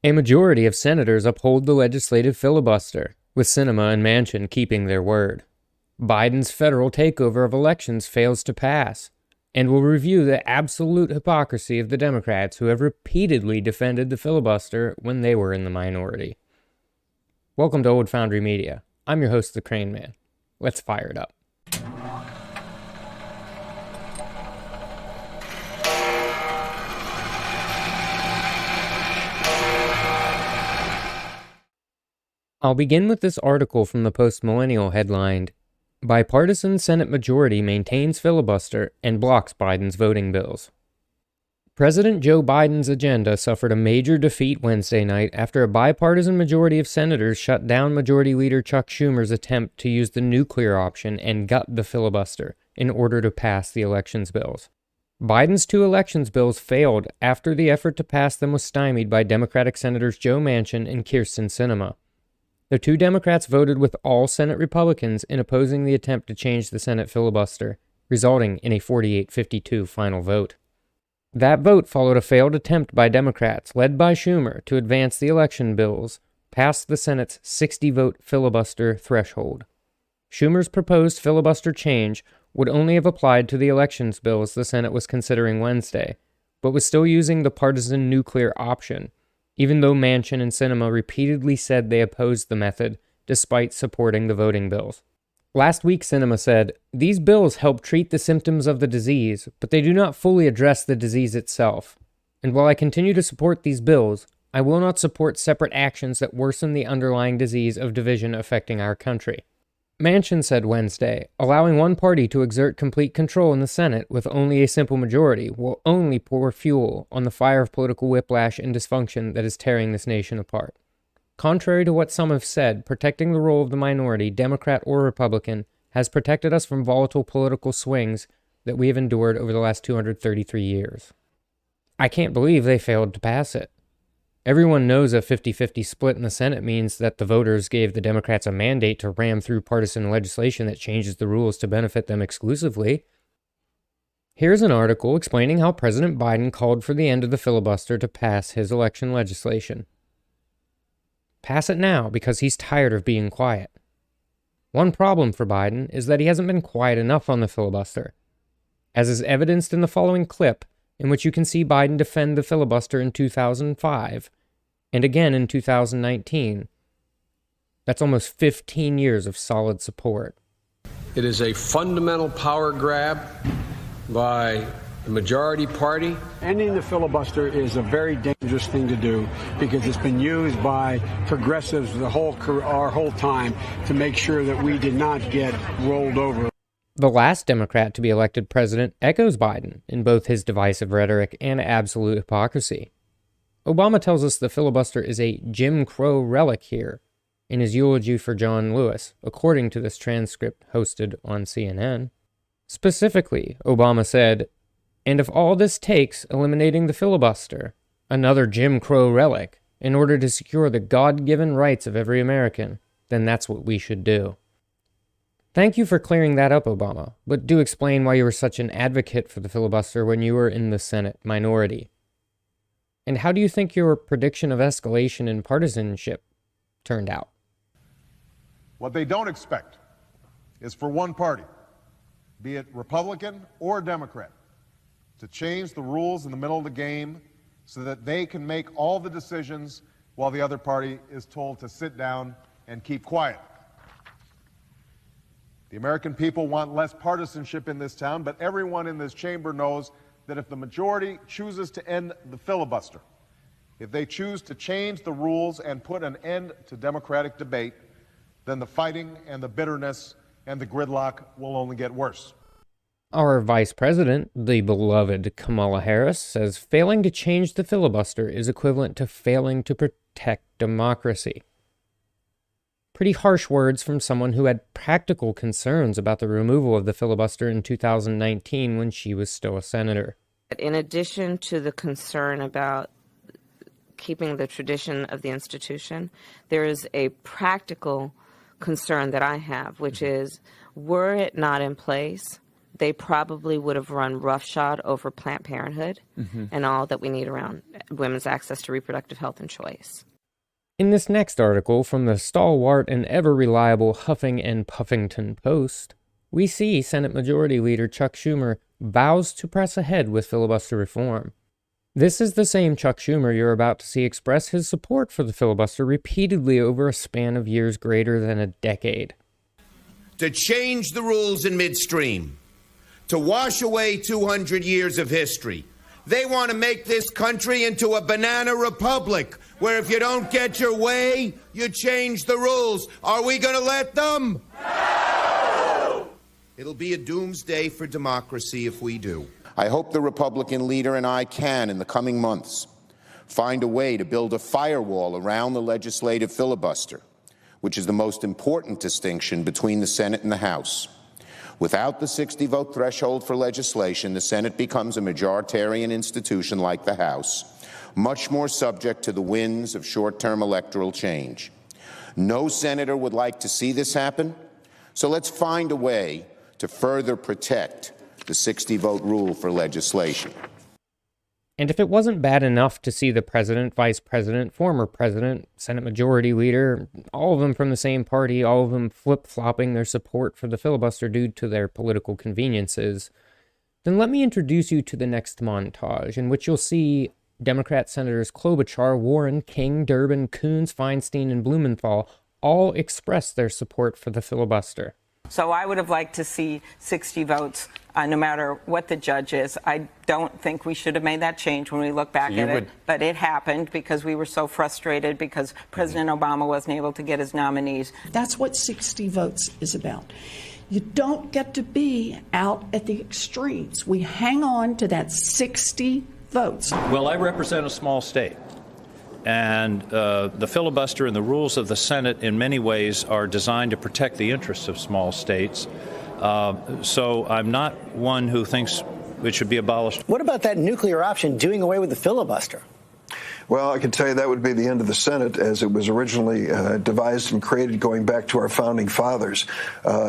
A majority of senators uphold the legislative filibuster, with Sinema and Manchin keeping their word. Biden's federal takeover of elections fails to pass, and will review the absolute hypocrisy of the Democrats who have repeatedly defended the filibuster when they were in the minority. Welcome to Old Foundry Media. I'm your host, the Crane Man. Let's fire it up. I'll begin with this article from the Post-Millennial headlined, Bipartisan Senate Majority Maintains Filibuster and Blocks Biden's Voting Bills. President Joe Biden's agenda suffered a major defeat Wednesday night after a bipartisan majority of senators shut down Majority Leader Chuck Schumer's attempt to use the nuclear option and gut the filibuster in order to pass the elections bills. Biden's two elections bills failed after the effort to pass them was stymied by Democratic Senators Joe Manchin and Sinema. The two Democrats voted with all Senate Republicans in opposing the attempt to change the Senate filibuster, resulting in a 48-52 final vote. That vote followed a failed attempt by Democrats, led by Schumer, to advance the election bills past the Senate's 60-vote filibuster threshold. Schumer's proposed filibuster change would only have applied to the elections bills the Senate was considering Wednesday, but was still using the partisan nuclear option, even though Manchin and Sinema repeatedly said they opposed the method despite supporting the voting bills. Last week, Sinema said, "These bills help treat the symptoms of the disease, but they do not fully address the disease itself. And while I continue to support these bills, I will not support separate actions that worsen the underlying disease of division affecting our country." Manchin said Wednesday, allowing one party to exert complete control in the Senate with only a simple majority will only pour fuel on the fire of political whiplash and dysfunction that is tearing this nation apart. Contrary to what some have said, protecting the role of the minority, Democrat or Republican, has protected us from volatile political swings that we have endured over the last 233 years. I can't believe they failed to pass it. Everyone knows a 50-50 split in the Senate means that the voters gave the Democrats a mandate to ram through partisan legislation that changes the rules to benefit them exclusively. Here's an article explaining how President Biden called for the end of the filibuster to pass his election legislation. Pass it now because he's tired of being quiet. One problem for Biden is that he hasn't been quiet enough on the filibuster, as is evidenced in the following clip, in which you can see Biden defend the filibuster in 2005 and again in 2019. That's almost 15 years of solid support. It is a fundamental power grab by the majority party. Ending the filibuster is a very dangerous thing to do because it's been used by progressives our whole time to make sure that we did not get rolled over. The last Democrat to be elected president echoes Biden in both his divisive rhetoric and absolute hypocrisy. Obama tells us the filibuster is a Jim Crow relic here in his eulogy for John Lewis, according to this transcript hosted on CNN. Specifically, Obama said, "And if all this takes eliminating the filibuster, another Jim Crow relic, in order to secure the God-given rights of every American, then that's what we should do." Thank you for clearing that up, Obama, but do explain why you were such an advocate for the filibuster when you were in the Senate minority. And how do you think your prediction of escalation in partisanship turned out? What they don't expect is for one party, be it Republican or Democrat, to change the rules in the middle of the game so that they can make all the decisions while the other party is told to sit down and keep quiet. The American people want less partisanship in this town, but everyone in this chamber knows that if the majority chooses to end the filibuster, if they choose to change the rules and put an end to democratic debate, then the fighting and the bitterness and the gridlock will only get worse. Our vice president, the beloved Kamala Harris, says failing to change the filibuster is equivalent to failing to protect democracy. Pretty harsh words from someone who had practical concerns about the removal of the filibuster in 2019 when she was still a senator. In addition to the concern about keeping the tradition of the institution, there is a practical concern that I have, which is, were it not in place, they probably would have run roughshod over Planned Parenthood and all that we need around women's access to reproductive health and choice. In this next article from the stalwart and ever-reliable Huffing and Puffington Post, we see Senate Majority Leader Chuck Schumer vows to press ahead with filibuster reform. This is the same Chuck Schumer you're about to see express his support for the filibuster repeatedly over a span of years greater than a decade. To change the rules in midstream, to wash away 200 years of history. They want to make this country into a banana republic, where if you don't get your way, you change the rules. Are we going to let them? No! It'll be a doomsday for democracy if we do. I hope the Republican leader and I can, in the coming months, find a way to build a firewall around the legislative filibuster, which is the most important distinction between the Senate and the House. Without the 60-vote threshold for legislation, the Senate becomes a majoritarian institution like the House, much more subject to the winds of short-term electoral change. No senator would like to see this happen, so let's find a way to further protect the 60-vote rule for legislation. And if it wasn't bad enough to see the president, vice president, former president, Senate Majority Leader, all of them from the same party, all of them flip-flopping their support for the filibuster due to their political conveniences, then let me introduce you to the next montage, in which you'll see Democrat Senators Klobuchar, Warren, King, Durbin, Coons, Feinstein, and Blumenthal all express their support for the filibuster. So I would have liked to see 60 votes, no matter what the judge is. I don't think we should have made that change when we look back at it, but it happened because we were so frustrated because President Obama wasn't able to get his nominees. That's what 60 votes is about. You don't get to be out at the extremes. We hang on to that 60 votes. Well, I represent a small state. And the filibuster and the rules of the Senate in many ways are designed to protect the interests of small states. So I'm not one who thinks it should be abolished. What about that nuclear option, doing away with the filibuster? Well, I can tell you that would be the end of the Senate as it was originally devised and created going back to our founding fathers.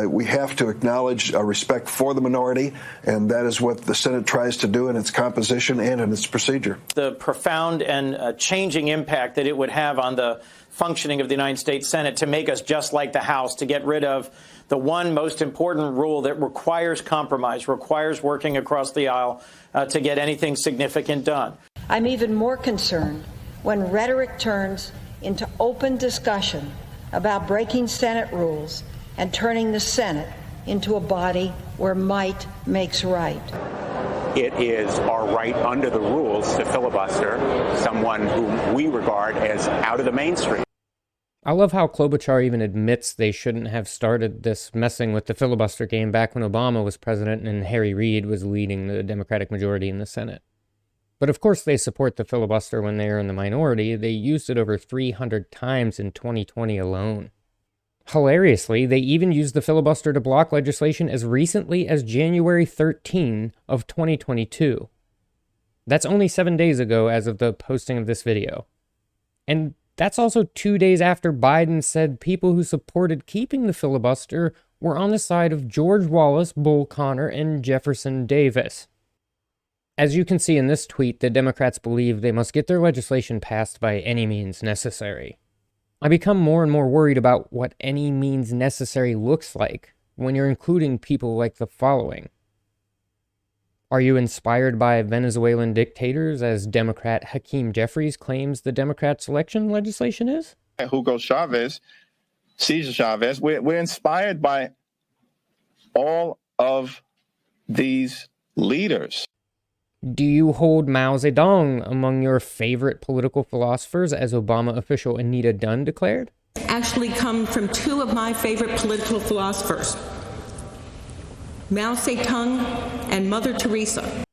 We have to acknowledge a respect for the minority, and that is what the Senate tries to do in its composition and in its procedure. The profound and changing impact that it would have on the functioning of the United States Senate to make us just like the House, to get rid of the one most important rule that requires compromise, requires working across the aisle to get anything significant done. I'm even more concerned when rhetoric turns into open discussion about breaking Senate rules and turning the Senate into a body where might makes right. It is our right under the rules to filibuster someone whom we regard as out of the mainstream. I love how Klobuchar even admits they shouldn't have started this messing with the filibuster game back when Obama was president and Harry Reid was leading the Democratic majority in the Senate. But of course they support the filibuster when they are in the minority. They used it over 300 times in 2020 alone. Hilariously, they even used the filibuster to block legislation as recently as January 13 of 2022. That's only 7 days ago as of the posting of this video. And that's also 2 days after Biden said people who supported keeping the filibuster were on the side of George Wallace, Bull Connor, and Jefferson Davis. As you can see in this tweet, the Democrats believe they must get their legislation passed by any means necessary. I become more and more worried about what any means necessary looks like when you're including people like the following. Are you inspired by Venezuelan dictators, as Democrat Hakeem Jeffries claims the Democrats' election legislation is? Hugo Chavez, Cesar Chavez, we're inspired by all of these leaders. Do you hold Mao Zedong among your favorite political philosophers, as Obama official Anita Dunn declared? Actually come from two of my favorite political philosophers, Mao Zedong and Mother Teresa.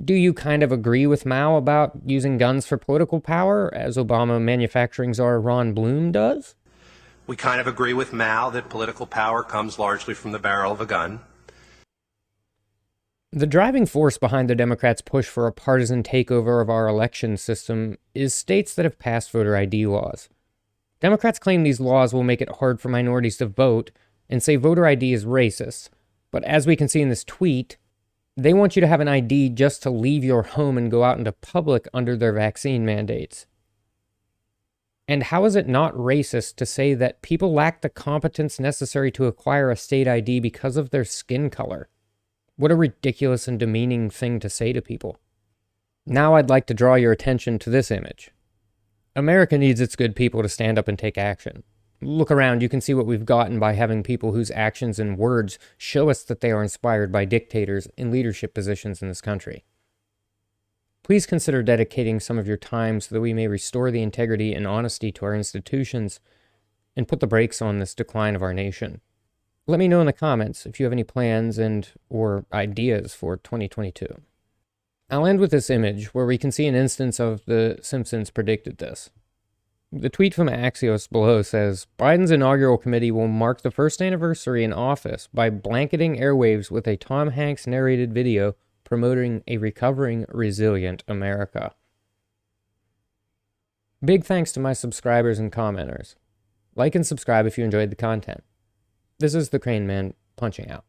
Do you kind of agree with Mao about using guns for political power, as Obama manufacturing czar Ron Bloom does? We kind of agree with Mao that political power comes largely from the barrel of a gun. The driving force behind the Democrats' push for a partisan takeover of our election system is states that have passed voter ID laws. Democrats claim these laws will make it hard for minorities to vote and say voter ID is racist, But as we can see in this tweet, they want you to have an ID just to leave your home and go out into public under their vaccine mandates. And how is it not racist to say that people lack the competence necessary to acquire a state ID because of their skin color? What a ridiculous and demeaning thing to say to people. Now I'd like to draw your attention to this image. America needs its good people to stand up and take action. Look around, you can see what we've gotten by having people whose actions and words show us that they are inspired by dictators in leadership positions in this country. Please consider dedicating some of your time so that we may restore the integrity and honesty to our institutions and put the brakes on this decline of our nation. Let me know in the comments if you have any plans or ideas for 2022. I'll end with this image where we can see an instance of The Simpsons predicted this. The tweet from Axios below says, Biden's inaugural committee will mark the first anniversary in office by blanketing airwaves with a Tom Hanks narrated video promoting a recovering, resilient America. Big thanks to my subscribers and commenters. Like and subscribe if you enjoyed the content. This is the Crane Man punching out.